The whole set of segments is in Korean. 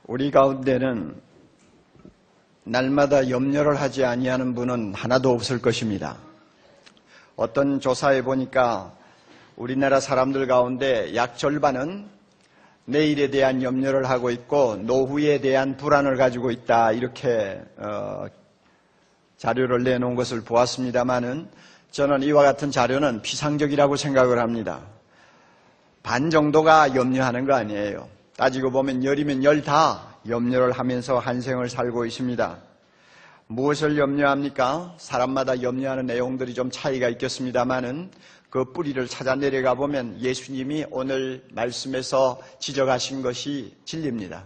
우리 가운데는 날마다 염려를 하지 아니하는 분은 하나도 없을 것입니다. 어떤 조사에 보니까 우리나라 사람들 가운데 약 절반은 내일에 대한 염려를 하고 있고 노후에 대한 불안을 가지고 있다, 이렇게 자료를 내놓은 것을 보았습니다마는 저는 이와 같은 자료는 피상적이라고 생각을 합니다. 반 정도가 염려하는 거 아니에요. 따지고 보면 열이면 열 다 염려를 하면서 한 생을 살고 있습니다. 무엇을 염려합니까? 사람마다 염려하는 내용들이 좀 차이가 있겠습니다마는 그 뿌리를 찾아 내려가 보면 예수님이 오늘 말씀에서 지적하신 것이 진리입니다.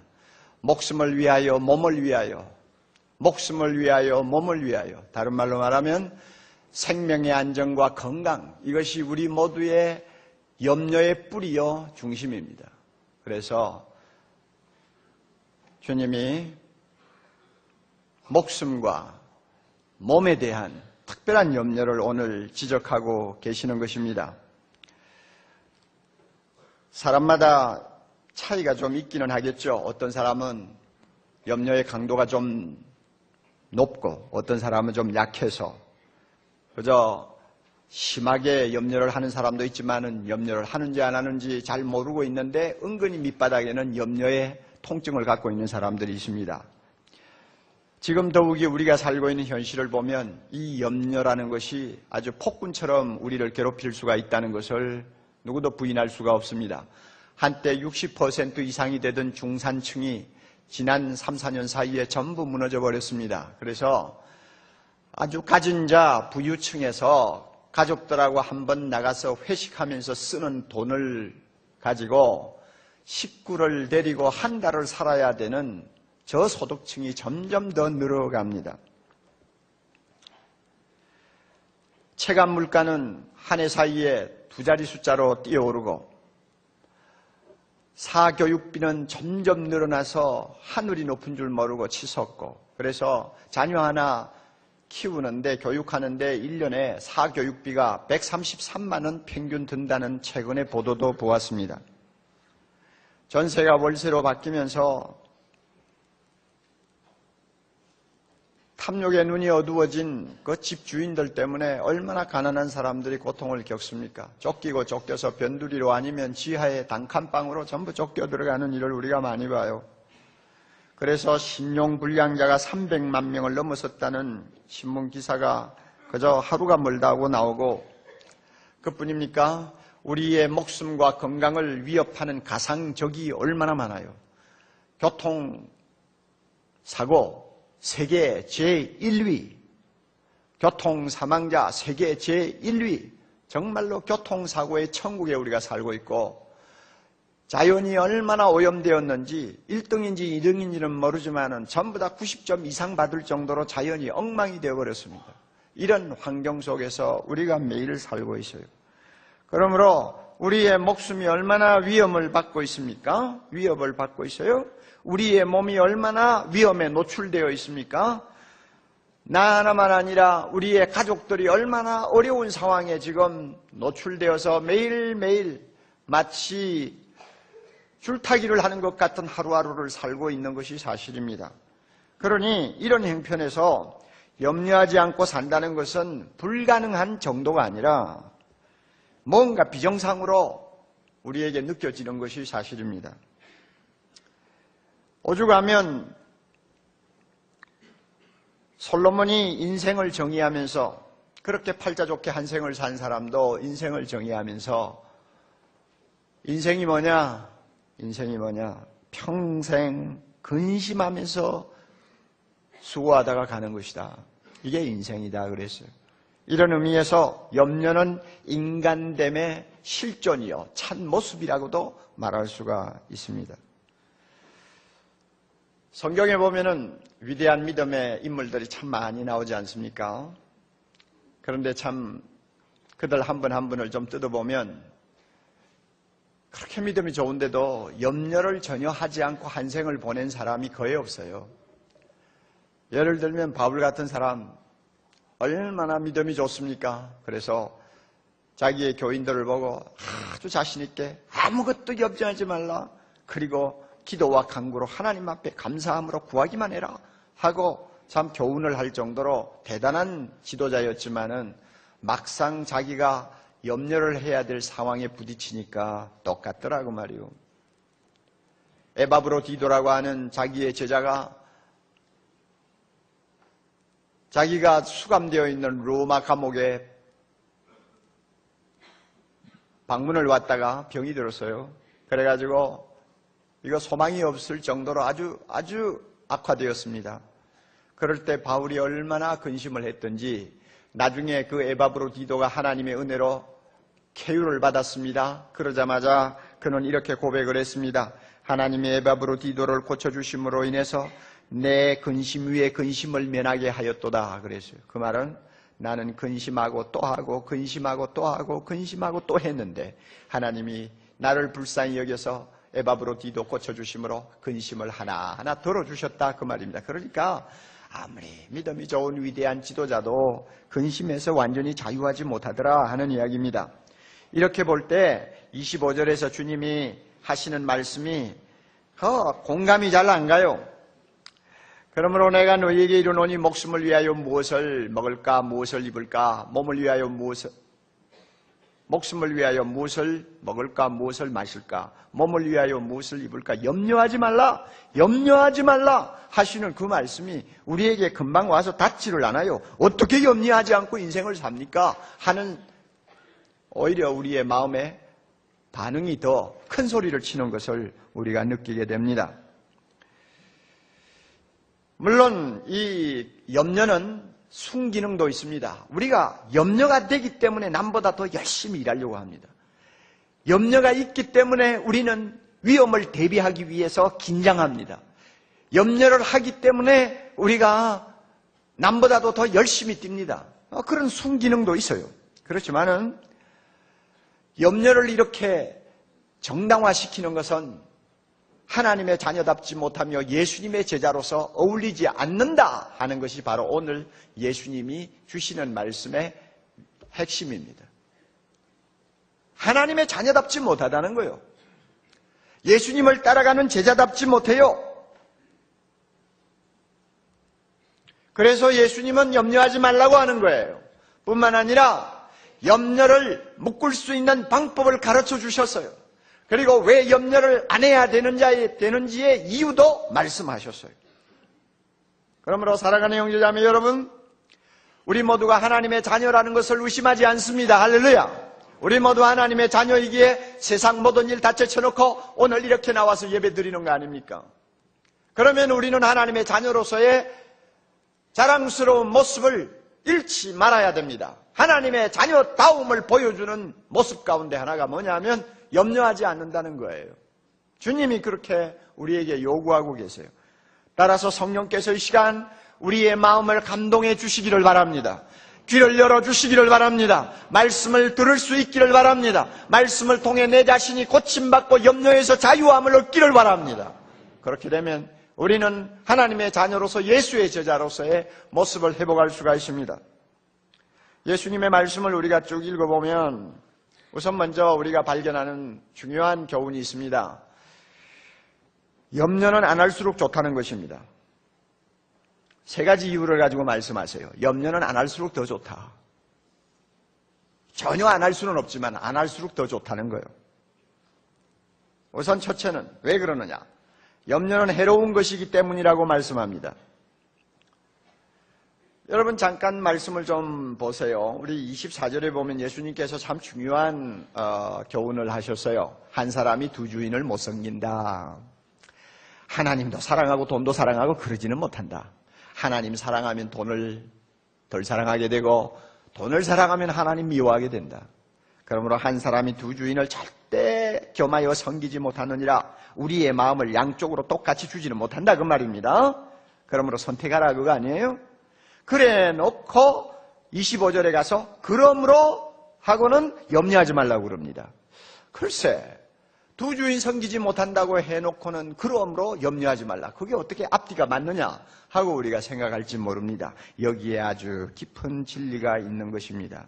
목숨을 위하여 몸을 위하여, 목숨을 위하여 몸을 위하여, 다른 말로 말하면 생명의 안정과 건강, 이것이 우리 모두의 염려의 뿌리요 중심입니다. 그래서 주님이 목숨과 몸에 대한 특별한 염려를 오늘 지적하고 계시는 것입니다. 사람마다 차이가 좀 있기는 하겠죠. 어떤 사람은 염려의 강도가 좀 높고 어떤 사람은 좀 약해서 그저 심하게 염려를 하는 사람도 있지만은 염려를 하는지 안 하는지 잘 모르고 있는데 은근히 밑바닥에는 염려의 통증을 갖고 있는 사람들이 있습니다. 지금 더욱이 우리가 살고 있는 현실을 보면 이 염려라는 것이 아주 폭군처럼 우리를 괴롭힐 수가 있다는 것을 누구도 부인할 수가 없습니다. 한때 60% 이상이 되던 중산층이 지난 3, 4년 사이에 전부 무너져 버렸습니다. 그래서 아주 가진 자 부유층에서 가족들하고 한번 나가서 회식하면서 쓰는 돈을 가지고 식구를 데리고 한 달을 살아야 되는 저소득층이 점점 더 늘어갑니다. 체감 물가는 한 해 사이에 두 자리 숫자로 뛰어오르고 사교육비는 점점 늘어나서 하늘이 높은 줄 모르고 치솟고, 그래서 자녀 하나 키우는데 교육하는데 1년에 사교육비가 133만 원 평균 든다는 최근의 보도도 보았습니다. 전세가 월세로 바뀌면서 탐욕의 눈이 어두워진 그 집주인들 때문에 얼마나 가난한 사람들이 고통을 겪습니까? 쫓기고 쫓겨서 변두리로 아니면 지하의 단칸방으로 전부 쫓겨 들어가는 일을 우리가 많이 봐요. 그래서 신용불량자가 300만 명을 넘어섰다는 신문기사가 그저 하루가 멀다 하고 나오고, 그뿐입니까? 우리의 목숨과 건강을 위협하는 가상적이 얼마나 많아요. 교통사고 세계 제1위, 교통사망자 세계 제1위, 정말로 교통사고의 천국에 우리가 살고 있고, 자연이 얼마나 오염되었는지 1등인지 2등인지는 모르지만 전부 다 90점 이상 받을 정도로 자연이 엉망이 되어버렸습니다. 이런 환경 속에서 우리가 매일 살고 있어요. 그러므로 우리의 목숨이 얼마나 위험을 받고 있습니까? 위협을 받고 있어요. 우리의 몸이 얼마나 위험에 노출되어 있습니까? 나 하나만 아니라 우리의 가족들이 얼마나 어려운 상황에 지금 노출되어서 매일매일 마치 줄타기를 하는 것 같은 하루하루를 살고 있는 것이 사실입니다. 그러니 이런 형편에서 염려하지 않고 산다는 것은 불가능한 정도가 아니라 뭔가 비정상으로 우리에게 느껴지는 것이 사실입니다. 오죽하면 솔로몬이 인생을 정의하면서, 그렇게 팔자 좋게 한 생을 산 사람도 인생을 정의하면서 인생이 뭐냐? 평생 근심하면서 수고하다가 가는 것이다. 이게 인생이다 그랬어요. 이런 의미에서 염려는 인간됨의 실존이요, 참 모습이라고도 말할 수가 있습니다. 성경에 보면은 위대한 믿음의 인물들이 참 많이 나오지 않습니까? 그런데 참 그들 한 분 한 분을 좀 뜯어보면 그렇게 믿음이 좋은데도 염려를 전혀 하지 않고 한 생을 보낸 사람이 거의 없어요. 예를 들면 바울 같은 사람 얼마나 믿음이 좋습니까? 그래서 자기의 교인들을 보고 아주 자신 있게 아무것도 염려하지 말라, 그리고 기도와 간구로 하나님 앞에 감사함으로 구하기만 해라 하고 참 교훈을 할 정도로 대단한 지도자였지만은 막상 자기가 염려를 해야 될 상황에 부딪히니까 똑같더라고 말이요. 에바브로디도라고 하는 자기의 제자가 자기가 수감되어 있는 로마 감옥에 방문을 왔다가 병이 들었어요. 그래가지고 이거 소망이 없을 정도로 아주 악화되었습니다. 그럴 때 바울이 얼마나 근심을 했던지 나중에 그 에바브로디도가 하나님의 은혜로 쾌유를 받았습니다. 그러자마자 그는 이렇게 고백을 했습니다. 하나님이 에바브로디도를 고쳐주심으로 인해서 내 근심 위에 근심을 면하게 하였도다 그랬어요. 그 말은 나는 근심하고 또 하고 근심하고 또 하고 근심하고 또 했는데 하나님이 나를 불쌍히 여겨서 에바브로디도 고쳐주심으로 근심을 하나하나 덜어주셨다 그 말입니다. 그러니까 아무리 믿음이 좋은 위대한 지도자도 근심에서 완전히 자유하지 못하더라 하는 이야기입니다. 이렇게 볼 때 25절에서 주님이 하시는 말씀이 공감이 잘 안 가요. 그러므로 내가 너희에게 이르노니 목숨을 위하여 무엇을 먹을까 무엇을 입을까 목숨을 위하여 무엇을 먹을까 무엇을 마실까 몸을 위하여 무엇을 입을까 염려하지 말라 하시는 그 말씀이 우리에게 금방 와서 닿지를 않아요. 어떻게 염려하지 않고 인생을 삽니까? 하는 오히려 우리의 마음에 반응이 더 큰 소리를 치는 것을 우리가 느끼게 됩니다. 물론 이 염려는 순기능도 있습니다. 우리가 염려가 되기 때문에 남보다 더 열심히 일하려고 합니다. 염려가 있기 때문에 우리는 위험을 대비하기 위해서 긴장합니다. 염려를 하기 때문에 우리가 남보다도 더 열심히 뜁니다. 그런 순기능도 있어요. 그렇지만은 염려를 이렇게 정당화시키는 것은 하나님의 자녀답지 못하며 예수님의 제자로서 어울리지 않는다 하는 것이 바로 오늘 예수님이 주시는 말씀의 핵심입니다. 하나님의 자녀답지 못하다는 거예요. 예수님을 따라가는 제자답지 못해요. 그래서 예수님은 염려하지 말라고 하는 거예요. 뿐만 아니라 염려를 묶을 수 있는 방법을 가르쳐 주셨어요. 그리고 왜 염려를 안 해야 되는지의 이유도 말씀하셨어요. 그러므로 사랑하는 형제자매 여러분, 우리 모두가 하나님의 자녀라는 것을 의심하지 않습니다. 할렐루야. 우리 모두 하나님의 자녀이기에 세상 모든 일 다 제쳐놓고 오늘 이렇게 나와서 예배 드리는 거 아닙니까? 그러면 우리는 하나님의 자녀로서의 자랑스러운 모습을 잃지 말아야 됩니다. 하나님의 자녀다움을 보여주는 모습 가운데 하나가 뭐냐면 염려하지 않는다는 거예요. 주님이 그렇게 우리에게 요구하고 계세요. 따라서 성령께서 이 시간 우리의 마음을 감동해 주시기를 바랍니다. 귀를 열어주시기를 바랍니다. 말씀을 들을 수 있기를 바랍니다. 말씀을 통해 내 자신이 고침받고 염려에서 자유함을 얻기를 바랍니다. 그렇게 되면 우리는 하나님의 자녀로서 예수의 제자로서의 모습을 회복할 수가 있습니다. 예수님의 말씀을 우리가 쭉 읽어보면 우선 먼저 우리가 발견하는 중요한 교훈이 있습니다. 염려는 안 할수록 좋다는 것입니다. 세 가지 이유를 가지고 말씀하세요. 염려는 안 할수록 더 좋다. 전혀 안 할 수는 없지만 안 할수록 더 좋다는 거예요. 우선 첫째는 왜 그러느냐? 염려는 해로운 것이기 때문이라고 말씀합니다. 여러분 잠깐 말씀을 좀 보세요. 우리 24절에 보면 예수님께서 참 중요한 교훈을 하셨어요. 한 사람이 두 주인을 못 섬긴다. 하나님도 사랑하고 돈도 사랑하고 그러지는 못한다. 하나님 사랑하면 돈을 덜 사랑하게 되고 돈을 사랑하면 하나님 미워하게 된다. 그러므로 한 사람이 두 주인을 절대 겸하여 섬기지 못하느니라. 우리의 마음을 양쪽으로 똑같이 주지는 못한다 그 말입니다. 그러므로 선택하라 그거 아니에요? 그래 놓고 25절에 가서 그러므로 하고는 염려하지 말라고 그럽니다. 글쎄 두 주인 섬기지 못한다고 해놓고는 그러므로 염려하지 말라. 그게 어떻게 앞뒤가 맞느냐 하고 우리가 생각할지 모릅니다. 여기에 아주 깊은 진리가 있는 것입니다.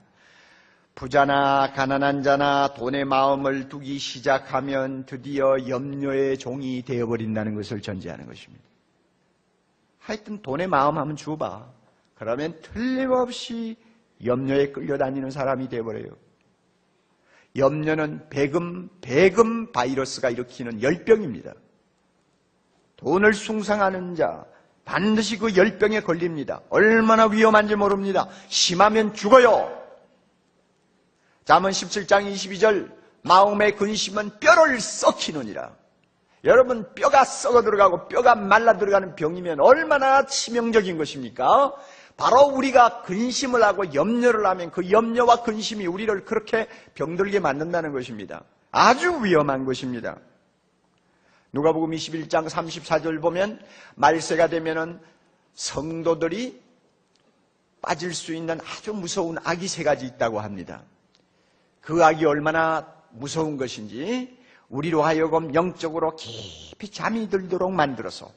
부자나 가난한 자나 돈에 마음을 두기 시작하면 드디어 염려의 종이 되어버린다는 것을 전제하는 것입니다. 하여튼 돈에 마음 한번 줘봐. 그러면 틀림없이 염려에 끌려다니는 사람이 되어버려요. 염려는 배금 바이러스가 일으키는 열병입니다. 돈을 숭상하는 자 반드시 그 열병에 걸립니다. 얼마나 위험한지 모릅니다. 심하면 죽어요. 잠언 17장 22절 마음의 근심은 뼈를 썩히느니라. 여러분, 뼈가 썩어 들어가고 뼈가 말라 들어가는 병이면 얼마나 치명적인 것입니까? 바로 우리가 근심을 하고 염려를 하면 그 염려와 근심이 우리를 그렇게 병들게 만든다는 것입니다. 아주 위험한 것입니다. 누가복음 21장 34절 보면 말세가 되면은 성도들이 빠질 수 있는 아주 무서운 악이 세 가지 있다고 합니다. 그 악이 얼마나 무서운 것인지 우리로 하여금 영적으로 깊이 잠이 들도록 만들어서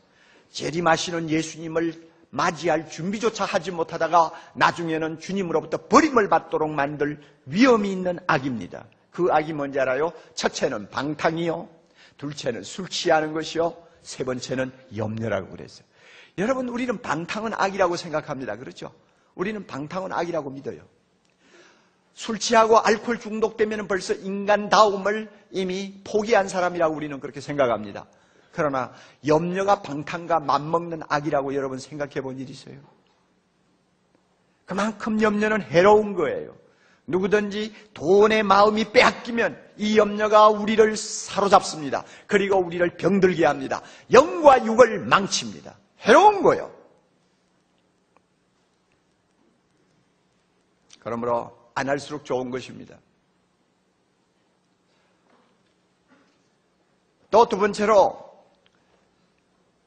재림하시는 예수님을 맞이할 준비조차 하지 못하다가 나중에는 주님으로부터 버림을 받도록 만들 위험이 있는 악입니다. 그 악이 뭔지 알아요? 첫째는 방탕이요, 둘째는 술 취하는 것이요, 세 번째는 염려라고 그랬어요. 여러분, 우리는 방탕은 악이라고 생각합니다. 그렇죠? 우리는 방탕은 악이라고 믿어요. 술 취하고 알코올 중독되면 벌써 인간다움을 이미 포기한 사람이라고 우리는 그렇게 생각합니다. 그러나 염려가 방탕과 맞먹는 악이라고 여러분 생각해 본 일 있어요? 그만큼 염려는 해로운 거예요. 누구든지 돈의 마음이 빼앗기면 이 염려가 우리를 사로잡습니다. 그리고 우리를 병들게 합니다. 영과 육을 망칩니다. 해로운 거예요. 그러므로 안 할수록 좋은 것입니다. 또 두 번째로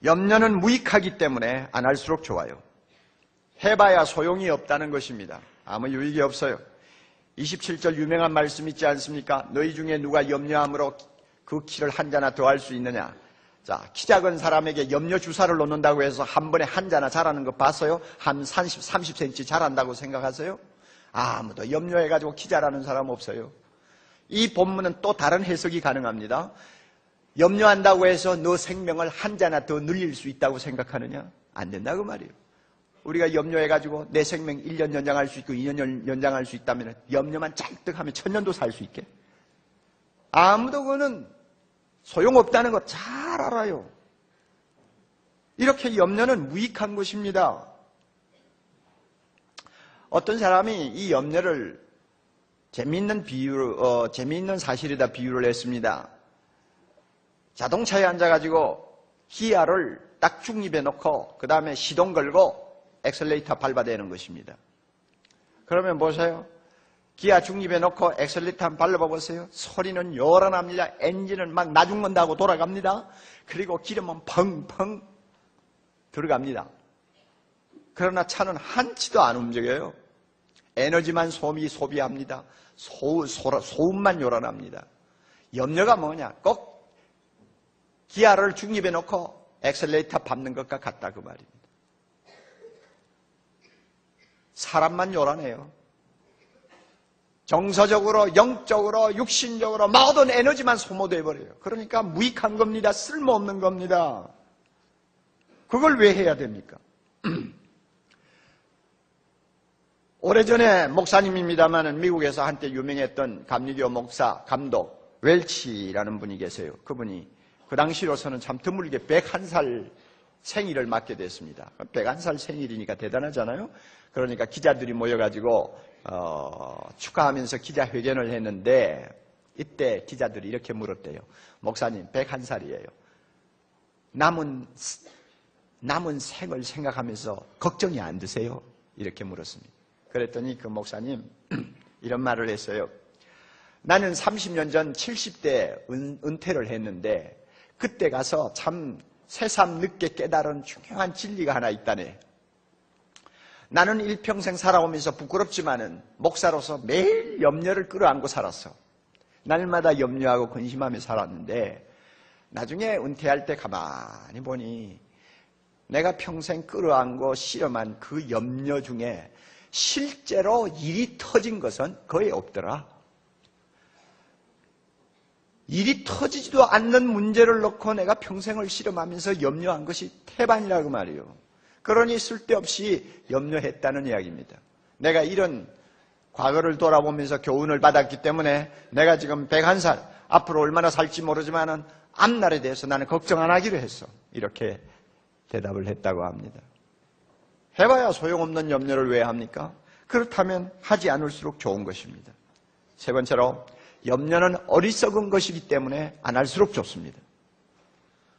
염려는 무익하기 때문에 안 할수록 좋아요. 해봐야 소용이 없다는 것입니다. 아무 유익이 없어요. 27절 유명한 말씀 있지 않습니까? 너희 중에 누가 염려함으로 그 키를 한 자나 더 할 수 있느냐? 자, 키 작은 사람에게 염려 주사를 놓는다고 해서 한 번에 한 자나 자라는 거 봤어요? 한 30cm 자란다고 생각하세요? 아무도 염려해가지고 키 자라는 사람 없어요. 이 본문은 또 다른 해석이 가능합니다. 염려한다고 해서 너 생명을 한 자나 더 늘릴 수 있다고 생각하느냐? 안 된다고 말이에요. 우리가 염려해가지고 내 생명 1년 연장할 수 있고 2년 연장할 수 있다면 염려만 잔뜩 하면 1000년도 살 수 있게? 아무도 그거는 소용없다는 거 잘 알아요. 이렇게 염려는 무익한 것입니다. 어떤 사람이 이 염려를 재미있는 사실에다 비유를 했습니다. 자동차에 앉아가지고 기아를 딱 중립에 놓고 그 다음에 시동 걸고 엑셀레이터 밟아대는 것입니다. 그러면 보세요. 기아 중립에 놓고 엑셀레이터 한번 밟아보세요. 소리는 요란합니다. 엔진은 막 나죽는다고 돌아갑니다. 그리고 기름은 펑펑 들어갑니다. 그러나 차는 한치도 안 움직여요. 에너지만 소비합니다. 소음만 요란합니다. 염려가 뭐냐? 꼭 기아를 중립에 놓고 엑셀레이터 밟는 것과 같다 그 말입니다. 사람만 요란해요. 정서적으로, 영적으로, 육신적으로 모든 에너지만 소모돼 버려요. 그러니까 무익한 겁니다. 쓸모없는 겁니다. 그걸 왜 해야 됩니까? 오래전에 목사님입니다만 미국에서 한때 유명했던 감리교 목사, 감독 웰치라는 분이 계세요. 그분이 그 당시로서는 참 드물게 101살 생일을 맞게 됐습니다. 101살 생일이니까 대단하잖아요. 그러니까 기자들이 모여가지고 축하하면서 기자회견을 했는데 이때 기자들이 이렇게 물었대요. 목사님 101살이에요. 남은 생을 생각하면서 걱정이 안 드세요? 이렇게 물었습니다. 그랬더니 그 목사님 이런 말을 했어요. 나는 30년 전 70대 은퇴를 했는데 그때 가서 참 새삼 늦게 깨달은 중요한 진리가 하나 있다네. 나는 일평생 살아오면서 부끄럽지만은 목사로서 매일 염려를 끌어안고 살았어. 날마다 염려하고 근심하며 살았는데 나중에 은퇴할 때 가만히 보니 내가 평생 끌어안고 실험한 그 염려 중에 실제로 일이 터진 것은 거의 없더라. 일이 터지지도 않는 문제를 놓고 내가 평생을 씨름하면서 염려한 것이 태반이라고 말이에요. 그러니 쓸데없이 염려했다는 이야기입니다. 내가 이런 과거를 돌아보면서 교훈을 받았기 때문에 내가 지금 101살, 앞으로 얼마나 살지 모르지만은 앞날에 대해서 나는 걱정 안 하기로 했어. 이렇게 대답을 했다고 합니다. 해봐야 소용없는 염려를 왜 합니까? 그렇다면 하지 않을수록 좋은 것입니다. 세 번째로, 염려는 어리석은 것이기 때문에 안 할수록 좋습니다.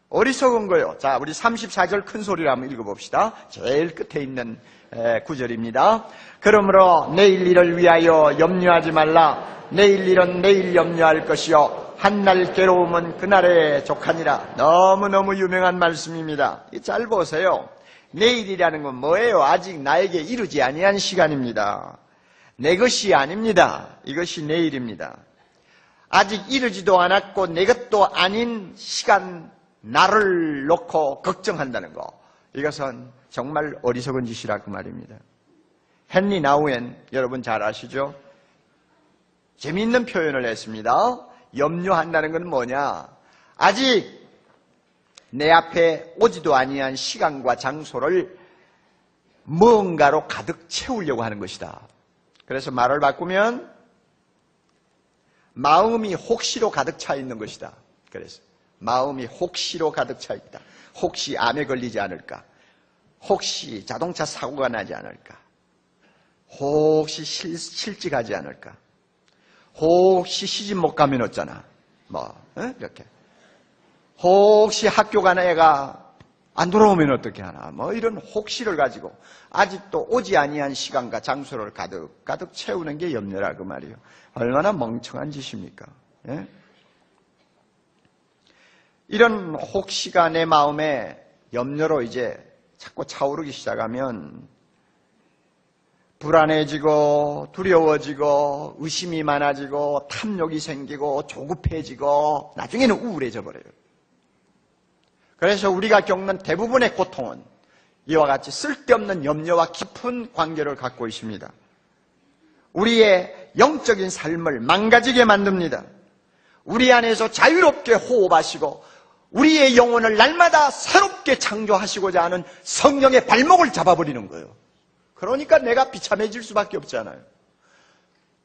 어리석은 거요. 자, 우리 34절 큰 소리로 한번 읽어봅시다. 제일 끝에 있는 구절입니다. 그러므로 내일 일을 위하여 염려하지 말라. 내일 일은 내일 염려할 것이요 한날 괴로움은 그날에 족하니라. 너무너무 유명한 말씀입니다. 잘 보세요. 내일이라는 건 뭐예요? 아직 나에게 이르지 아니한 시간입니다. 내 것이 아닙니다. 이것이 내일입니다. 아직 이르지도 않았고 내 것도 아닌 시간, 나를 놓고 걱정한다는 거, 이것은 정말 어리석은 짓이라 그 말입니다. 헨리 나우엔, 여러분 잘 아시죠? 재미있는 표현을 했습니다. 염려한다는 건 뭐냐? 아직 내 앞에 오지도 아니한 시간과 장소를 뭔가로 가득 채우려고 하는 것이다. 그래서 말을 바꾸면 마음이 혹시로 가득 차 있는 것이다. 그래서 마음이 혹시로 가득 차 있다. 혹시 암에 걸리지 않을까? 혹시 자동차 사고가 나지 않을까? 혹시 실직하지 않을까? 혹시 시집 못 가면 어쩌나? 이렇게. 혹시 학교 가는 애가 안 돌아오면 어떻게 하나? 이런 혹시를 가지고 아직도 오지 아니한 시간과 장소를 가득 채우는 게 염려라 그 말이에요. 얼마나 멍청한 짓입니까? 예? 이런 혹시가 내 마음에 염려로 이제 자꾸 차오르기 시작하면 불안해지고 두려워지고 의심이 많아지고 탐욕이 생기고 조급해지고 나중에는 우울해져 버려요. 그래서 우리가 겪는 대부분의 고통은 이와 같이 쓸데없는 염려와 깊은 관계를 갖고 있습니다. 우리의 영적인 삶을 망가지게 만듭니다. 우리 안에서 자유롭게 호흡하시고 우리의 영혼을 날마다 새롭게 창조하시고자 하는 성령의 발목을 잡아버리는 거예요. 그러니까 내가 비참해질 수밖에 없잖아요.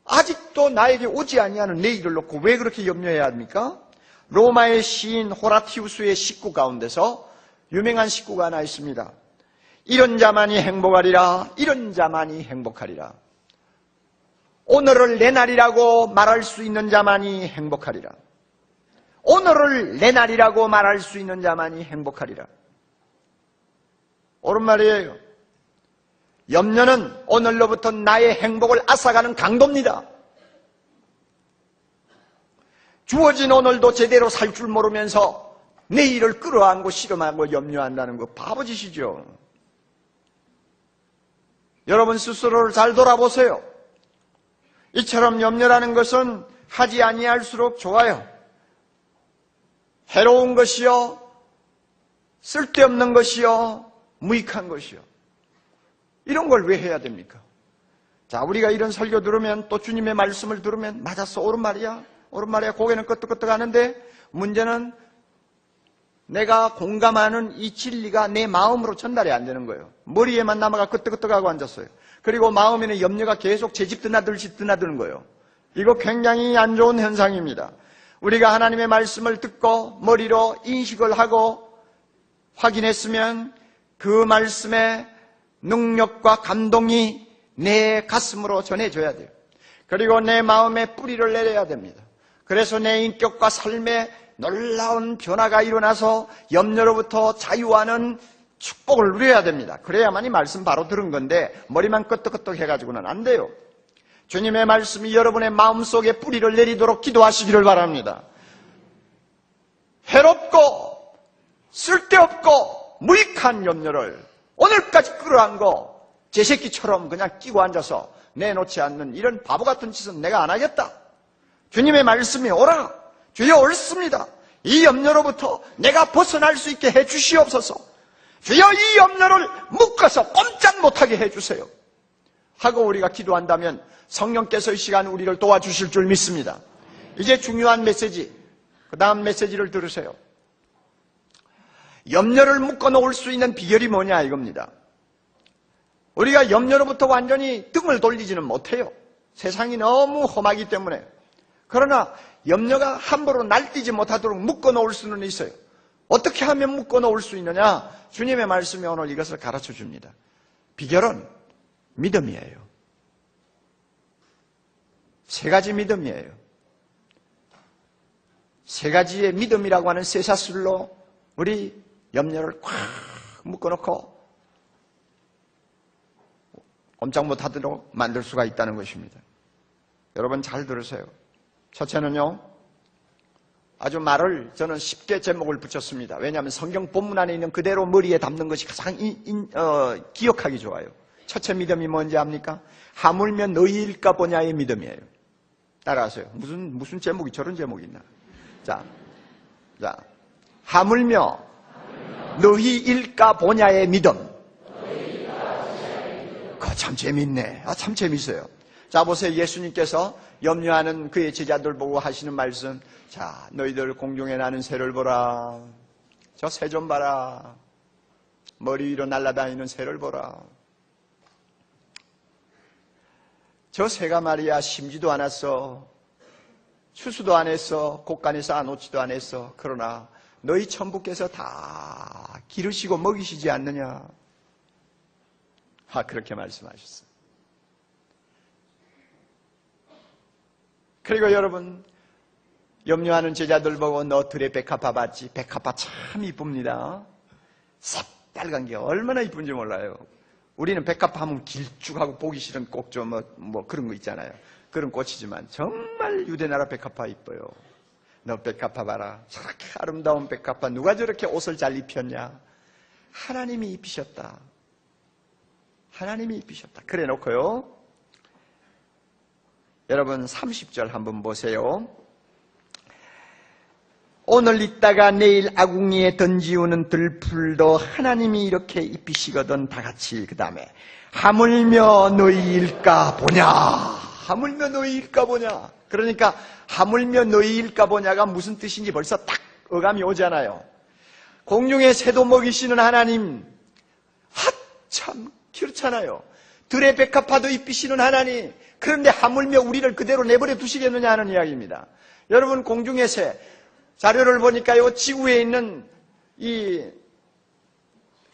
아직도 나에게 오지 아니하는 내일을 놓고 왜 그렇게 염려해야 합니까? 로마의 시인 호라티우스의 식구 가운데서 유명한 식구가 하나 있습니다. 이런 자만이 행복하리라. 이런 자만이 행복하리라. 오늘을 내 날이라고 말할 수 있는 자만이 행복하리라. 오늘을 내 날이라고 말할 수 있는 자만이 행복하리라. 옳은 말이에요. 염려는 오늘로부터 나의 행복을 앗아가는 강도입니다. 주어진 오늘도 제대로 살 줄 모르면서 내일을 끌어안고 씨름하고 염려한다는 거 바보짓이죠. 여러분 스스로를 잘 돌아보세요. 이처럼 염려라는 것은 하지 아니할수록 좋아요. 해로운 것이요, 쓸데없는 것이요, 무익한 것이요. 이런 걸 왜 해야 됩니까? 자, 우리가 이런 설교 들으면 또 주님의 말씀을 들으면 맞았어, 옳은 말이야, 옳은 말이야, 고개는 끄덕끄덕 하는데 문제는 내가 공감하는 이 진리가 내 마음으로 전달이 안 되는 거예요. 머리에만 남아가 끄덕끄덕하고 앉았어요. 그리고 마음에는 염려가 계속 제집 드나들듯이 드나드는 거예요. 이거 굉장히 안 좋은 현상입니다. 우리가 하나님의 말씀을 듣고 머리로 인식을 하고 확인했으면 그 말씀의 능력과 감동이 내 가슴으로 전해져야 돼요. 그리고 내 마음에 뿌리를 내려야 됩니다. 그래서 내 인격과 삶에 놀라운 변화가 일어나서 염려로부터 자유하는 축복을 누려야 됩니다. 그래야만이 말씀 바로 들은 건데 머리만 끄떡끄떡 해가지고는 안 돼요. 주님의 말씀이 여러분의 마음속에 뿌리를 내리도록 기도하시기를 바랍니다. 해롭고 쓸데없고 무익한 염려를 오늘까지 끌어안고 제 새끼처럼 그냥 끼고 앉아서 내놓지 않는 이런 바보 같은 짓은 내가 안 하겠다. 주님의 말씀이 오라. 주여 옳습니다. 이 염려로부터 내가 벗어날 수 있게 해 주시옵소서. 주여 이 염려를 묶어서 꼼짝 못하게 해 주세요. 하고 우리가 기도한다면 성령께서 이 시간 우리를 도와주실 줄 믿습니다. 이제 중요한 메시지, 그 다음 메시지를 들으세요. 염려를 묶어놓을 수 있는 비결이 뭐냐 이겁니다. 우리가 염려로부터 완전히 등을 돌리지는 못해요. 세상이 너무 험하기 때문에. 그러나 염려가 함부로 날뛰지 못하도록 묶어놓을 수는 있어요. 어떻게 하면 묶어놓을 수 있느냐? 주님의 말씀이 오늘 이것을 가르쳐 줍니다. 비결은 믿음이에요. 세 가지 믿음이에요. 세 가지의 믿음이라고 하는 쇠사슬로 우리 염려를 꽉 묶어놓고 꼼짝 못하도록 만들 수가 있다는 것입니다. 여러분 잘 들으세요. 첫째는요, 아주 말을 저는 쉽게 제목을 붙였습니다. 왜냐하면 성경 본문 안에 있는 그대로 머리에 담는 것이 가장 기억하기 좋아요. 첫째 믿음이 뭔지 압니까? 하물며 너희일까 보냐의 믿음이에요. 따라하세요. 무슨 제목이 저런 제목이 있나? 자, 하물며 너희일까 보냐의 믿음. 그거 참 재밌네. 참 재밌어요. 자, 보세요. 예수님께서 염려하는 그의 제자들 보고 하시는 말씀. 자, 너희들 공중에 나는 새를 보라. 저 새 좀 봐라. 머리 위로 날아다니는 새를 보라. 저 새가 말이야 심지도 않았어. 추수도 안 했어. 곳간에서 안 오지도 않았어. 그러나 너희 천부께서 다 기르시고 먹이시지 않느냐. 그렇게 말씀하셨어. 그리고 여러분, 염려하는 제자들 보고 너 들의 백합화 봤지? 백합화 참 이쁩니다. 새빨간 게 얼마나 이쁜지 몰라요. 우리는 백합화 하면 길쭉하고 보기 싫은 꼭 좀 뭐 그런 거 있잖아요. 그런 꽃이지만 정말 유대나라 백합화 이뻐요. 너 백합화 봐라. 저렇게 아름다운 백합화 누가 저렇게 옷을 잘 입혔냐? 하나님이 입히셨다. 하나님이 입히셨다. 그래 놓고요. 여러분 30절 한번 보세요. 오늘 있다가 내일 아궁이에 던지우는 들풀도 하나님이 이렇게 입히시거든. 다같이 그 다음에 하물며 너희일까 보냐. 하물며 너희일까 보냐. 그러니까 하물며 너희일까 보냐가 무슨 뜻인지 벌써 딱 어감이 오잖아요. 공중의 새도 먹이시는 하나님. 참 그렇잖아요. 들의 백합화도 입히시는 하나님. 그런데 하물며 우리를 그대로 내버려 두시겠느냐 하는 이야기입니다. 여러분 공중의 새 자료를 보니까요, 지구에 있는 이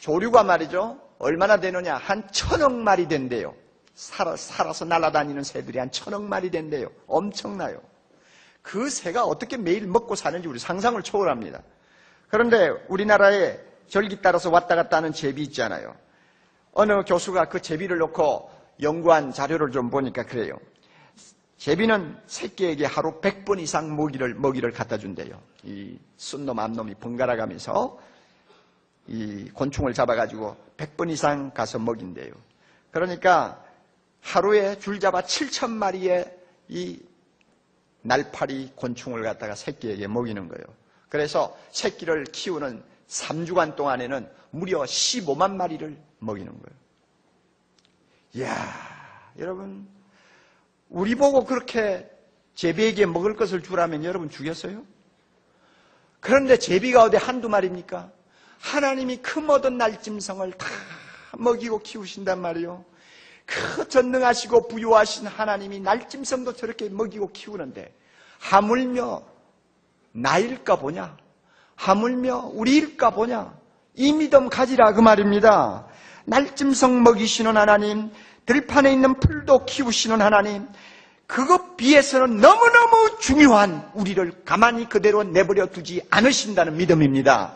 조류가 말이죠, 얼마나 되느냐? 한 1000억 마리 된대요. 살아서 날아다니는 새들이 한 1000억 마리 된대요. 엄청나요. 그 새가 어떻게 매일 먹고 사는지 우리 상상을 초월합니다. 그런데 우리나라에 절기 따라서 왔다 갔다 하는 제비 있잖아요. 어느 교수가 그 제비를 놓고 연구한 자료를 좀 보니까 그래요. 제비는 새끼에게 하루 100번 이상 먹이를 갖다 준대요. 이 순놈 암놈이 번갈아 가면서 이 곤충을 잡아가지고 100번 이상 가서 먹인대요. 그러니까 하루에 줄잡아 7000마리의 이 날파리 곤충을 갖다가 새끼에게 먹이는 거예요. 그래서 새끼를 키우는 3주간 동안에는 무려 15만 마리를 먹이는 거예요. 이야, 여러분, 우리 보고 그렇게 제비에게 먹을 것을 주라면 여러분 주겠어요? 그런데 제비가 어디 한두 마리입니까? 하나님이 그 모든 날짐승을 다 먹이고 키우신단 말이에요. 그 전능하시고 부유하신 하나님이 날짐승도 저렇게 먹이고 키우는데 하물며 나일까 보냐? 하물며 우리일까 보냐? 이 믿음 가지라 그 말입니다. 날짐승 먹이시는 하나님, 들판에 있는 풀도 키우시는 하나님, 그것 비해서는 너무너무 중요한 우리를 가만히 그대로 내버려 두지 않으신다는 믿음입니다.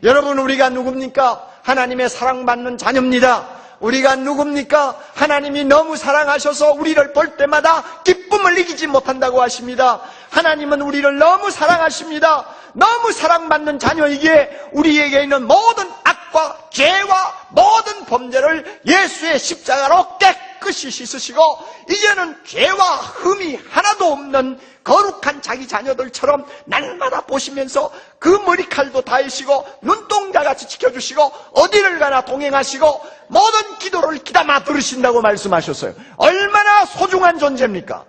여러분, 우리가 누굽니까? 하나님의 사랑받는 자녀입니다. 우리가 누굽니까? 하나님이 너무 사랑하셔서 우리를 볼 때마다 기쁨을 이기지 못한다고 하십니다. 하나님은 우리를 너무 사랑하십니다. 너무 사랑받는 자녀이기에 우리에게 있는 모든 악과 죄와 모든 범죄를 예수의 십자가로 깨끗이 씻으시고 이제는 죄와 흠이 하나도 없는 거룩한 자기 자녀들처럼 날마다 보시면서 그 머리칼도 다히시고 눈동자같이 지켜주시고 어디를 가나 동행하시고 모든 기도를 귀담아 들으신다고 말씀하셨어요. 얼마나 소중한 존재입니까?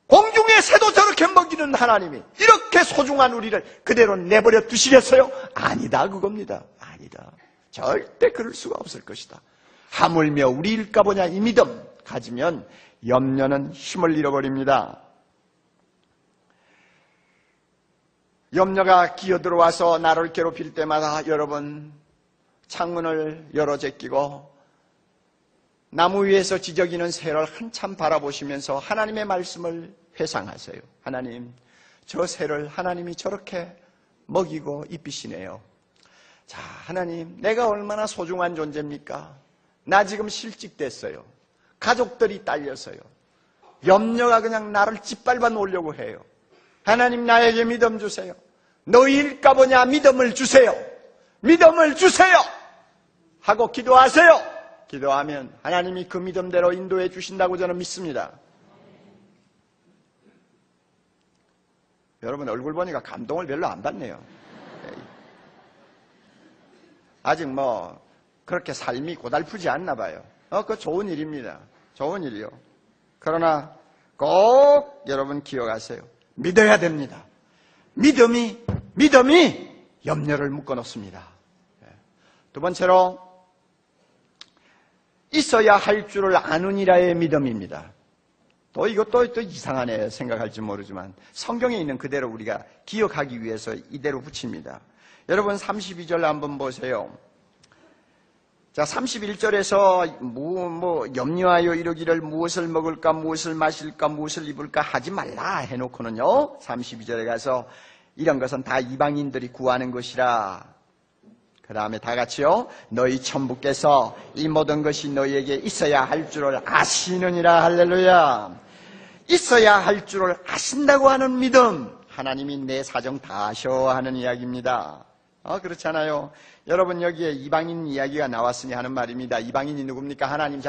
공중의 새도 저렇게 먹이는 하나님이 이렇게 소중한 우리를 그대로 내버려 두시겠어요? 아니다, 그겁니다. 아니다. 절대 그럴 수가 없을 것이다. 하물며 우리일까 보냐 이 믿음 가지면 염려는 힘을 잃어버립니다. 염려가 기어들어와서 나를 괴롭힐 때마다 여러분 창문을 열어 제끼고 나무 위에서 지저귀는 새를 한참 바라보시면서 하나님의 말씀을 회상하세요. 하나님, 저 새를 하나님이 저렇게 먹이고 입히시네요. 자, 하나님, 내가 얼마나 소중한 존재입니까? 나 지금 실직됐어요. 가족들이 딸려서요. 염려가 그냥 나를 짓밟아 놓으려고 해요. 하나님, 나에게 믿음 주세요. 너희일까 보냐 믿음을 주세요. 믿음을 주세요. 하고 기도하세요. 기도하면 하나님이 그 믿음대로 인도해 주신다고 저는 믿습니다. 여러분 얼굴 보니까 감동을 별로 안 받네요. 아직 그렇게 삶이 고달프지 않나 봐요. 그거 좋은 일입니다. 좋은 일이요. 그러나 꼭 여러분 기억하세요. 믿어야 됩니다. 믿음이 염려를 묶어놓습니다. 두 번째로 있어야 할 줄을 아느니라의 믿음입니다. 또 이것도 또 이상하네 생각할지 모르지만 성경에 있는 그대로 우리가 기억하기 위해서 이대로 붙입니다. 여러분 32절 한번 보세요. 자, 31절에서 염려하여 이르기를 무엇을 먹을까 무엇을 마실까 무엇을 입을까 하지 말라 해놓고는요 32절에 가서 이런 것은 다 이방인들이 구하는 것이라. 그 다음에 다 같이요. 너희 천부께서 이 모든 것이 너희에게 있어야 할 줄을 아시느니라. 할렐루야. 있어야 할 줄을 아신다고 하는 믿음. 하나님이 내 사정 다 아셔 하는 이야기입니다. 그렇잖아요. 여러분 여기에 이방인 이야기가 나왔으니 하는 말입니다. 이방인이 누굽니까? 하나님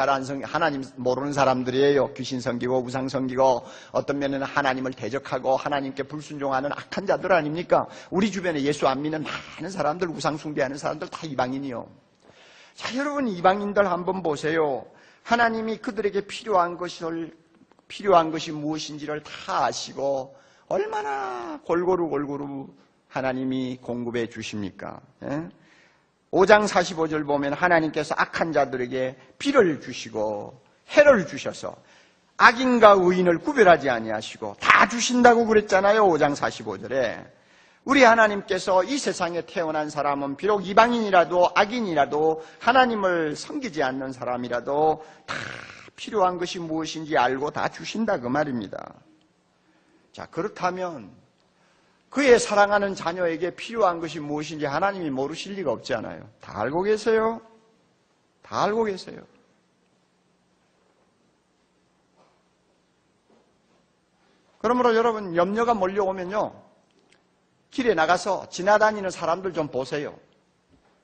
하나님 모르는 사람들이에요. 귀신 섬기고 우상 섬기고 어떤 면에는 하나님을 대적하고 하나님께 불순종하는 악한 자들 아닙니까? 우리 주변에 예수 안 믿는 많은 사람들, 우상 숭배하는 사람들 다 이방인이요. 자, 여러분 이방인들 한번 보세요. 하나님이 그들에게 필요한 것이 무엇인지를 다 아시고 얼마나 골고루 하나님이 공급해 주십니까? 5장 45절 보면 하나님께서 악한 자들에게 비를 주시고 해를 주셔서 악인과 의인을 구별하지 아니하시고 다 주신다고 그랬잖아요. 5장 45절에. 우리 하나님께서 이 세상에 태어난 사람은 비록 이방인이라도 악인이라도 하나님을 섬기지 않는 사람이라도 다 필요한 것이 무엇인지 알고 다 주신다 그 말입니다. 자, 그렇다면 그의 사랑하는 자녀에게 필요한 것이 무엇인지 하나님이 모르실 리가 없잖아요. 다 알고 계세요? 다 알고 계세요. 그러므로 여러분 염려가 몰려오면요 길에 나가서 지나다니는 사람들 좀 보세요.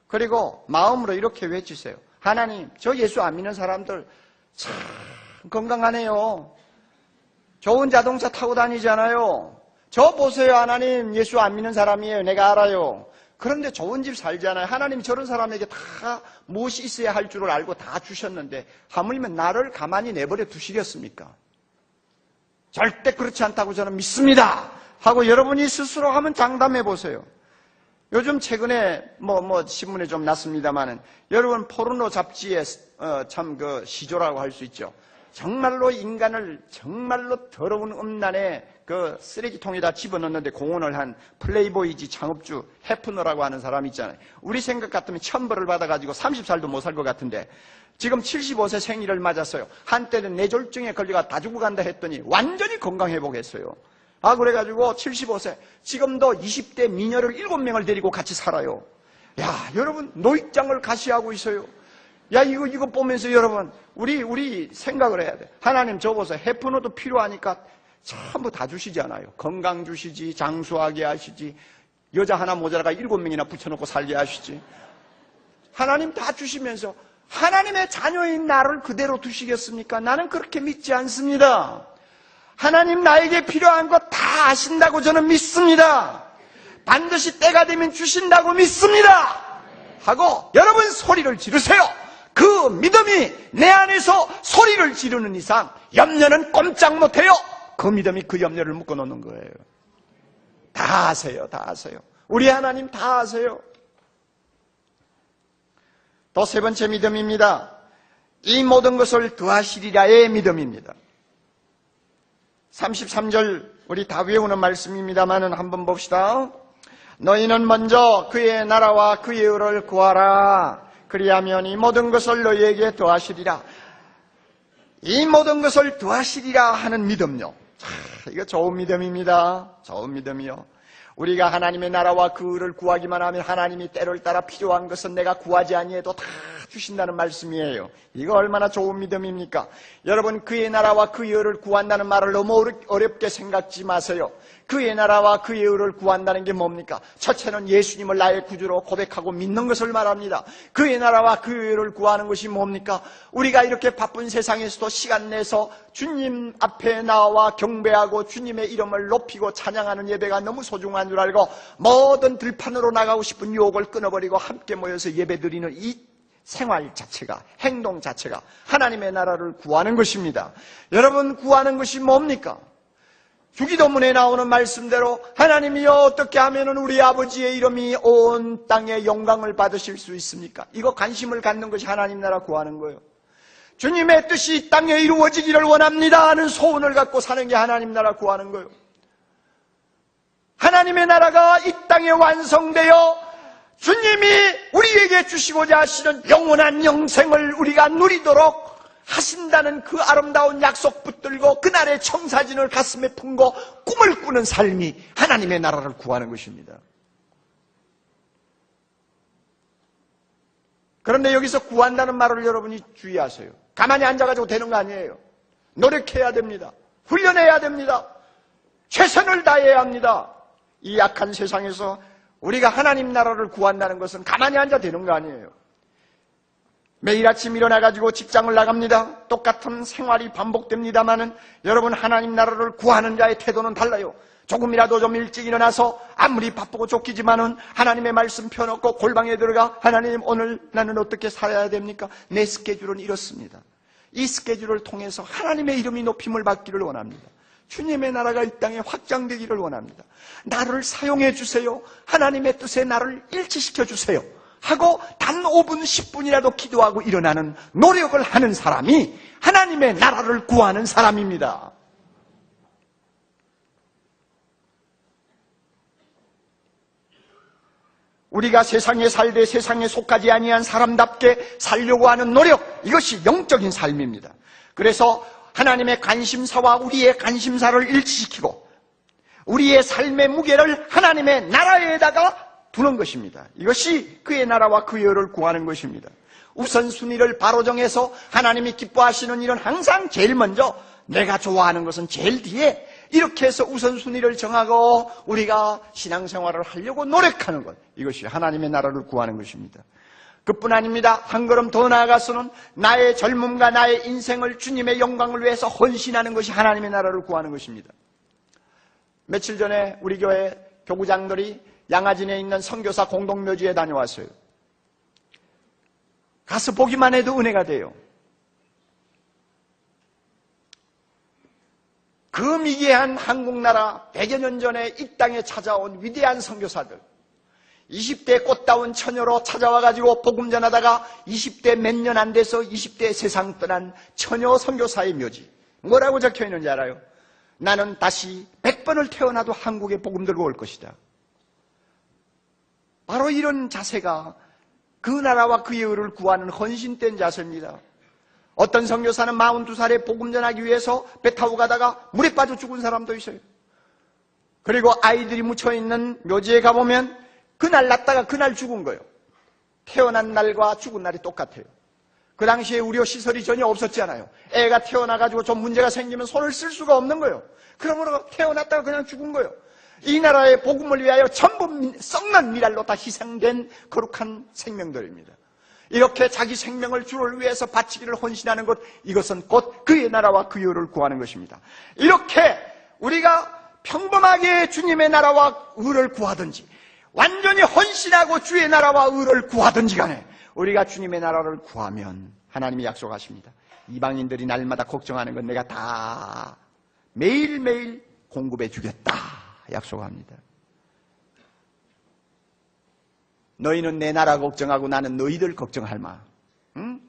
그리고 마음으로 이렇게 외치세요. 하나님, 저 예수 안 믿는 사람들 참 건강하네요. 좋은 자동차 타고 다니잖아요. 저 보세요. 하나님, 예수 안 믿는 사람이에요. 내가 알아요. 그런데 좋은 집 살잖아요. 하나님이 저런 사람에게 다 무엇이 있어야 할 줄을 알고 다 주셨는데 하물며 나를 가만히 내버려 두시겠습니까? 절대 그렇지 않다고 저는 믿습니다. 하고 여러분이 스스로 한번 장담해 보세요. 요즘 최근에 신문에 좀 났습니다만은 여러분 포르노 잡지에 참 그 시조라고 할 수 있죠. 정말로 인간을 정말로 더러운 음란의 그 쓰레기통에다 집어넣는데 공헌을 한 플레이보이지 창업주 해프너라고 하는 사람 있잖아요. 우리 생각 같으면 천벌을 받아가지고 30살도 못 살 것 같은데 지금 75세 생일을 맞았어요. 한때는 뇌졸중에 걸려가 다 죽어간다 했더니 완전히 건강회복했어요. 그래가지고 75세 지금도 20대 미녀를 7명을 데리고 같이 살아요. 야, 여러분 노익장을 가시하고 있어요. 야, 이거 보면서 여러분 우리 생각을 해야 돼. 하나님 저 보세요. 해프너도 필요하니까 전부 다 주시지 않아요. 건강 주시지, 장수하게 하시지, 여자 하나 모자라가 7명이나 붙여놓고 살게 하시지. 하나님 다 주시면서 하나님의 자녀인 나를 그대로 두시겠습니까? 나는 그렇게 믿지 않습니다. 하나님 나에게 필요한 것 다 아신다고 저는 믿습니다. 반드시 때가 되면 주신다고 믿습니다. 하고 여러분 소리를 지르세요. 그 믿음이 내 안에서 소리를 지르는 이상 염려는 꼼짝 못해요. 그 믿음이 그 염려를 묶어놓는 거예요. 다 아세요. 다 아세요. 우리 하나님 다 아세요. 또 세 번째 믿음입니다. 이 모든 것을 더하시리라의 믿음입니다. 33절 우리 다 외우는 말씀입니다만은 한번 봅시다. 너희는 먼저 그의 나라와 그의 의를 구하라. 그리하면 이 모든 것을 너희에게 더하시리라. 이 모든 것을 더하시리라 하는 믿음요. 이거 좋은 믿음입니다. 좋은 믿음이요. 우리가 하나님의 나라와 그 의를 구하기만 하면 하나님이 때를 따라 필요한 것은 내가 구하지 아니해도 다 주신다는 말씀이에요. 이거 얼마나 좋은 믿음입니까? 여러분 그의 나라와 그의 의를 구한다는 말을 너무 어렵게 생각지 마세요. 그의 나라와 그의 의를 구한다는 게 뭡니까? 첫째는 예수님을 나의 구주로 고백하고 믿는 것을 말합니다. 그의 나라와 그의 의를 구하는 것이 뭡니까? 우리가 이렇게 바쁜 세상에서도 시간 내서 주님 앞에 나와 경배하고 주님의 이름을 높이고 찬양하는 예배가 너무 소중한 줄 알고 모든 들판으로 나가고 싶은 유혹을 끊어버리고 함께 모여서 예배드리는 이 생활 자체가, 행동 자체가 하나님의 나라를 구하는 것입니다. 여러분 구하는 것이 뭡니까? 주기도문에 나오는 말씀대로 하나님이여 어떻게 하면 우리 아버지의 이름이 온 땅에 영광을 받으실 수 있습니까? 이거 관심을 갖는 것이 하나님 나라 구하는 거예요. 주님의 뜻이 이 땅에 이루어지기를 원합니다 하는 소원을 갖고 사는 게 하나님 나라 구하는 거예요. 하나님의 나라가 이 땅에 완성되어 주님이 우리에게 주시고자 하시는 영원한 영생을 우리가 누리도록 하신다는 그 아름다운 약속 붙들고 그날의 청사진을 가슴에 품고 꿈을 꾸는 삶이 하나님의 나라를 구하는 것입니다. 그런데 여기서 구한다는 말을 여러분이 주의하세요. 가만히 앉아가지고 되는 거 아니에요. 노력해야 됩니다. 훈련해야 됩니다. 최선을 다해야 합니다. 이 약한 세상에서 우리가 하나님 나라를 구한다는 것은 가만히 앉아 되는 거 아니에요. 매일 아침 일어나가지고 직장을 나갑니다. 똑같은 생활이 반복됩니다만은 여러분 하나님 나라를 구하는 자의 태도는 달라요. 조금이라도 좀 일찍 일어나서 아무리 바쁘고 쫓기지만은 하나님의 말씀 펴놓고 골방에 들어가 하나님 오늘 나는 어떻게 살아야 됩니까? 내 스케줄은 이렇습니다. 이 스케줄을 통해서 하나님의 이름이 높임을 받기를 원합니다. 주님의 나라가 이 땅에 확장되기를 원합니다. 나를 사용해 주세요. 하나님의 뜻에 나를 일치시켜 주세요. 하고 단 5분, 10분이라도 기도하고 일어나는 노력을 하는 사람이 하나님의 나라를 구하는 사람입니다. 우리가 세상에 살되 세상에 속하지 아니한 사람답게 살려고 하는 노력, 이것이 영적인 삶입니다. 그래서 하나님의 관심사와 우리의 관심사를 일치시키고 우리의 삶의 무게를 하나님의 나라에다가 두는 것입니다. 이것이 그의 나라와 그의 의를 구하는 것입니다. 우선순위를 바로 정해서 하나님이 기뻐하시는 일은 항상 제일 먼저, 내가 좋아하는 것은 제일 뒤에, 이렇게 해서 우선순위를 정하고 우리가 신앙생활을 하려고 노력하는 것, 이것이 하나님의 나라를 구하는 것입니다. 그뿐 아닙니다. 한 걸음 더 나아가서는 나의 젊음과 나의 인생을 주님의 영광을 위해서 헌신하는 것이 하나님의 나라를 구하는 것입니다. 며칠 전에 우리 교회 교구장들이 양화진에 있는 선교사 공동묘지에 다녀왔어요. 가서 보기만 해도 은혜가 돼요. 그 미개한 한국나라 100여 년 전에 이 땅에 찾아온 위대한 선교사들, 20대 꽃다운 처녀로 찾아와가지고 복음 전하다가 20대 몇 년 안 돼서 20대 세상 떠난 처녀 선교사의 묘지. 뭐라고 적혀 있는지 알아요? 나는 다시 100번을 태어나도 한국에 복음 들고 올 것이다. 바로 이런 자세가 그 나라와 그의 의를 구하는 헌신된 자세입니다. 어떤 선교사는 42살에 복음 전하기 위해서 배 타고 가다가 물에 빠져 죽은 사람도 있어요. 그리고 아이들이 묻혀있는 묘지에 가보면 그날 났다가 그날 죽은 거예요. 태어난 날과 죽은 날이 똑같아요. 그 당시에 의료시설이 전혀 없었잖아요. 애가 태어나가지고 좀 문제가 생기면 손을 쓸 수가 없는 거예요. 그러므로 태어났다가 그냥 죽은 거예요. 이 나라의 복음을 위하여 전부 썩는 미랄로 다 희생된 거룩한 생명들입니다. 이렇게 자기 생명을 주를 위해서 바치기를 헌신하는 것, 이것은 곧 그의 나라와 그의 의를 구하는 것입니다. 이렇게 우리가 평범하게 주님의 나라와 의를 구하든지 완전히 헌신하고 주의 나라와 의를 구하든지 간에 우리가 주님의 나라를 구하면 하나님이 약속하십니다. 이방인들이 날마다 걱정하는 건 내가 다 매일매일 공급해 주겠다 약속합니다. 너희는 내 나라 걱정하고 나는 너희들 걱정할 마. 응?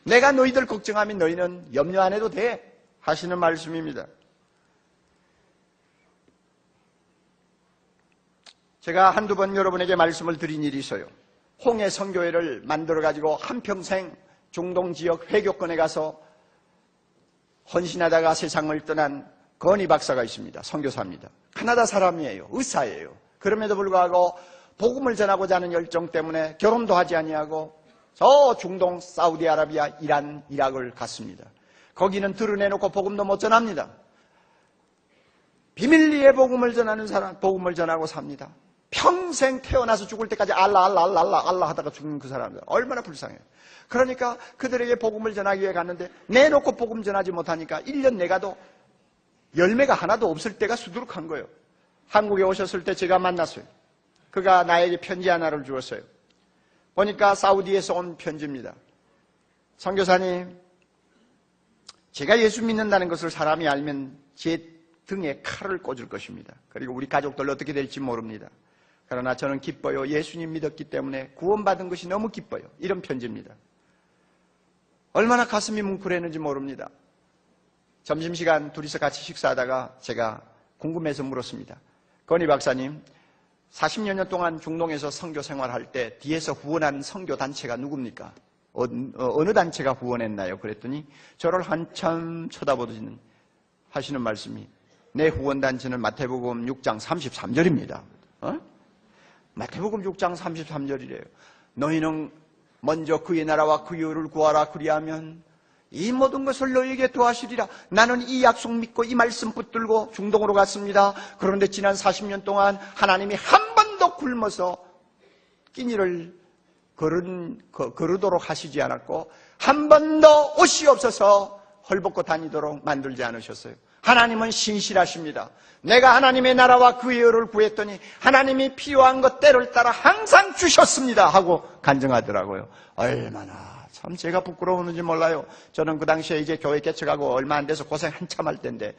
내가 너희들 걱정하면 너희는 염려 안 해도 돼 하시는 말씀입니다. 제가 한두 번 여러분에게 말씀을 드린 일이 있어요. 홍해 선교회를 만들어가지고 한평생 중동 지역 회교권에 가서 헌신하다가 세상을 떠난 건희 박사가 있습니다. 선교사입니다. 카나다 사람이에요. 의사예요. 그럼에도 불구하고 복음을 전하고자 하는 열정 때문에 결혼도 하지 아니하고 저 중동 사우디아라비아, 이란, 이락을 갔습니다. 거기는 드러내놓고 복음도 못 전합니다. 비밀리에 복음을 전하는 사람, 복음을 전하고 삽니다. 평생 태어나서 죽을 때까지 알라 하다가 죽는 그 사람들 얼마나 불쌍해요. 그러니까 그들에게 복음을 전하기 위해 갔는데 내놓고 복음 전하지 못하니까 1년 내가도 열매가 하나도 없을 때가 수두룩한 거예요. 한국에 오셨을 때 제가 만났어요. 그가 나에게 편지 하나를 주었어요. 보니까 사우디에서 온 편지입니다. 선교사님, 제가 예수 믿는다는 것을 사람이 알면 제 등에 칼을 꽂을 것입니다. 그리고 우리 가족들 어떻게 될지 모릅니다. 그러나 저는 기뻐요. 예수님 믿었기 때문에 구원받은 것이 너무 기뻐요. 이런 편지입니다. 얼마나 가슴이 뭉클했는지 모릅니다. 점심시간 둘이서 같이 식사하다가 제가 궁금해서 물었습니다. 건희 박사님, 40여 년 동안 중동에서 선교 생활할 때 뒤에서 후원한 선교 단체가 누굽니까? 어느 단체가 후원했나요? 그랬더니 저를 한참 쳐다보시는 하시는 말씀이 내 후원 단체는 마태복음 6장 33절입니다. 마태복음 6장 33절이래요. 너희는 먼저 그의 나라와 그의 의를 구하라. 그리하면 이 모든 것을 너희에게 도와주리라. 나는 이 약속 믿고 이 말씀 붙들고 중동으로 갔습니다. 그런데 지난 40년 동안 하나님이 한 번도 굶어서 끼니를 거르도록 하시지 않았고 한 번도 옷이 없어서 헐벗고 다니도록 만들지 않으셨어요. 하나님은 신실하십니다. 내가 하나님의 나라와 그의 의를 구했더니 하나님이 필요한 것 때를 따라 항상 주셨습니다 하고 간증하더라고요. 얼마나 참 제가 부끄러웠는지 몰라요. 저는 그 당시에 이제 교회 개척하고 얼마 안 돼서 고생 한참 할 텐데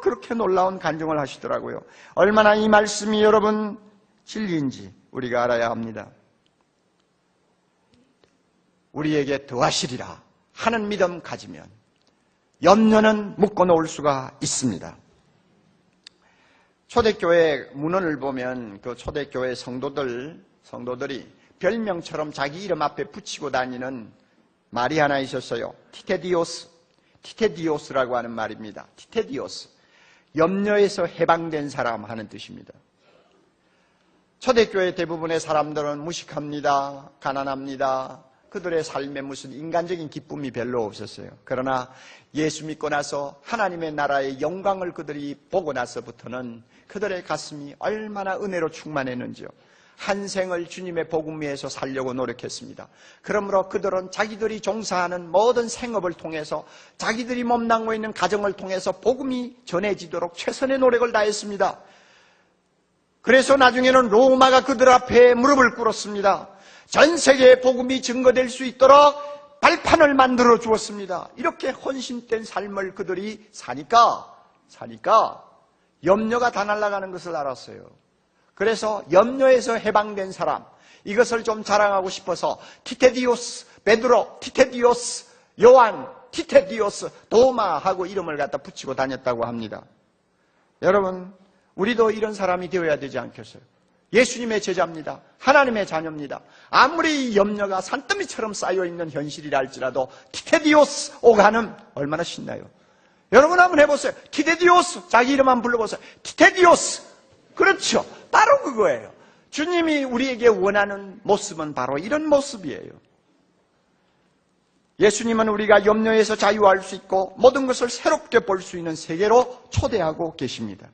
그렇게 놀라운 간증을 하시더라고요. 얼마나 이 말씀이 여러분 진리인지 우리가 알아야 합니다. 우리에게 더하시리라 하는 믿음 가지면 염려는 묶어놓을 수가 있습니다. 초대교회 문헌을 보면 그 초대교회 성도들이 별명처럼 자기 이름 앞에 붙이고 다니는 말이 하나 있었어요. 티테디오스라고 하는 말입니다. 티테디오스, 염려에서 해방된 사람 하는 뜻입니다. 초대교회 대부분의 사람들은 무식합니다. 가난합니다. 그들의 삶에 무슨 인간적인 기쁨이 별로 없었어요. 그러나 예수 믿고 나서 하나님의 나라의 영광을 그들이 보고 나서부터는 그들의 가슴이 얼마나 은혜로 충만했는지요. 한 생을 주님의 복음 위에서 살려고 노력했습니다. 그러므로 그들은 자기들이 종사하는 모든 생업을 통해서 자기들이 몸담고 있는 가정을 통해서 복음이 전해지도록 최선의 노력을 다했습니다. 그래서 나중에는 로마가 그들 앞에 무릎을 꿇었습니다. 전 세계에 복음이 증거될 수 있도록 발판을 만들어 주었습니다. 이렇게 헌신된 삶을 그들이 사니까 염려가 다 날아가는 것을 알았어요. 그래서 염려에서 해방된 사람, 이것을 좀 자랑하고 싶어서 티테디오스, 베드로, 티테디오스, 요한, 티테디오스, 도마 하고 이름을 갖다 붙이고 다녔다고 합니다. 여러분, 우리도 이런 사람이 되어야 되지 않겠어요? 예수님의 제자입니다. 하나님의 자녀입니다. 아무리 염려가 산더미처럼 쌓여있는 현실이라 할지라도 티테디오스 오가는 얼마나 신나요? 여러분 한번 해보세요. 티테디오스, 자기 이름 한번 불러보세요. 티테디오스. 그렇죠. 바로 그거예요. 주님이 우리에게 원하는 모습은 바로 이런 모습이에요. 예수님은 우리가 염려에서 자유할 수 있고 모든 것을 새롭게 볼 수 있는 세계로 초대하고 계십니다.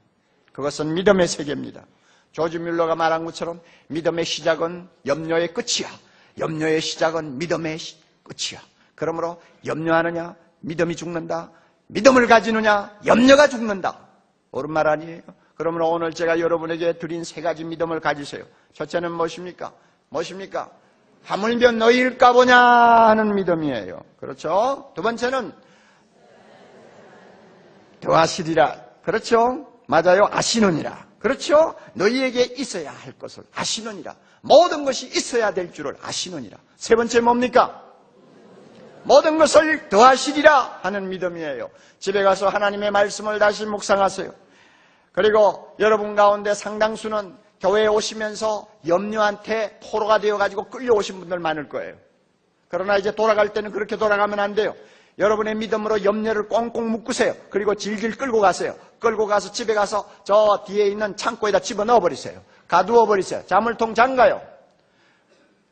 그것은 믿음의 세계입니다. 조지 뮬러가 말한 것처럼 믿음의 시작은 염려의 끝이야. 염려의 시작은 믿음의 끝이야. 그러므로 염려하느냐? 믿음이 죽는다. 믿음을 가지느냐? 염려가 죽는다. 옳은 말 아니에요? 그러므로 오늘 제가 여러분에게 드린 세 가지 믿음을 가지세요. 첫째는 무엇입니까? 무엇입니까? 하물며 너희일까 보냐 하는 믿음이에요. 그렇죠? 두 번째는 더하시리라. 그렇죠? 맞아요. 아시느니라. 그렇죠? 너희에게 있어야 할 것을 아시느니라. 모든 것이 있어야 될 줄을 아시느니라. 세 번째 뭡니까? 모든 것을 더하시리라 하는 믿음이에요. 집에 가서 하나님의 말씀을 다시 묵상하세요. 그리고 여러분 가운데 상당수는 교회에 오시면서 염려한테 포로가 되어가지고 끌려오신 분들 많을 거예요. 그러나 이제 돌아갈 때는 그렇게 돌아가면 안 돼요. 여러분의 믿음으로 염려를 꽁꽁 묶으세요. 그리고 질질 끌고 가세요. 끌고 가서 집에 가서 저 뒤에 있는 창고에다 집어넣어 버리세요. 가두어 버리세요. 자물통 잠가요.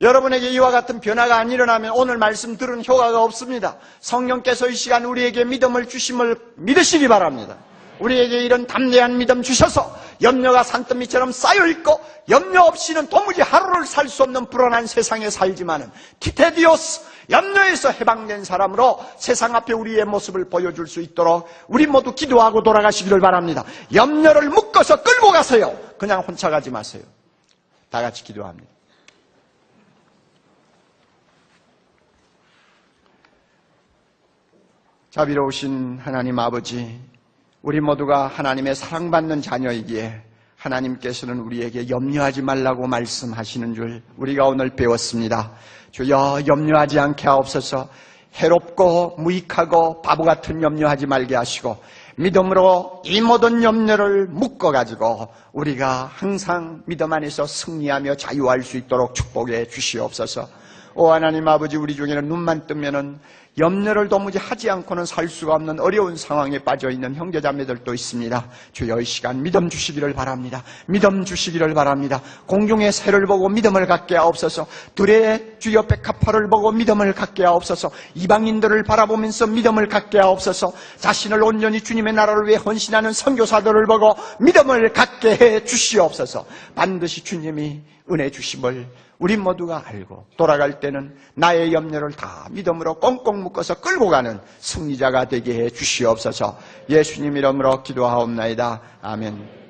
여러분에게 이와 같은 변화가 안 일어나면 오늘 말씀 들은 효과가 없습니다. 성령께서 이 시간 우리에게 믿음을 주심을 믿으시기 바랍니다. 우리에게 이런 담대한 믿음 주셔서 염려가 산더미처럼 쌓여있고 염려 없이는 도무지 하루를 살 수 없는 불안한 세상에 살지만은 티테디오스 염려에서 해방된 사람으로 세상 앞에 우리의 모습을 보여줄 수 있도록 우리 모두 기도하고 돌아가시기를 바랍니다. 염려를 묶어서 끌고 가세요. 그냥 혼자 가지 마세요. 다 같이 기도합니다. 자비로우신 하나님 아버지, 우리 모두가 하나님의 사랑받는 자녀이기에 하나님께서는 우리에게 염려하지 말라고 말씀하시는 줄 우리가 오늘 배웠습니다. 주여 염려하지 않게 하옵소서. 해롭고 무익하고 바보 같은 염려하지 말게 하시고 믿음으로 이 모든 염려를 묶어가지고 우리가 항상 믿음 안에서 승리하며 자유할 수 있도록 축복해 주시옵소서. 오 하나님 아버지, 우리 중에는 눈만 뜨면은 염려를 도무지 하지 않고는 살 수가 없는 어려운 상황에 빠져있는 형제자매들도 있습니다. 주여 이 시간 믿음 주시기를 바랍니다. 믿음 주시기를 바랍니다. 공중의 새를 보고 믿음을 갖게 하옵소서. 들의 주여 백합화를 보고 믿음을 갖게 하옵소서. 이방인들을 바라보면서 믿음을 갖게 하옵소서. 자신을 온전히 주님의 나라를 위해 헌신하는 선교사들을 보고 믿음을 갖게 해 주시옵소서. 반드시 주님이 은혜 주심을 우리 모두가 알고 돌아갈 때는 나의 염려를 다 믿음으로 꽁꽁 묶어서 끌고 가는 승리자가 되게 해 주시옵소서. 예수님 이름으로 기도하옵나이다. 아멘.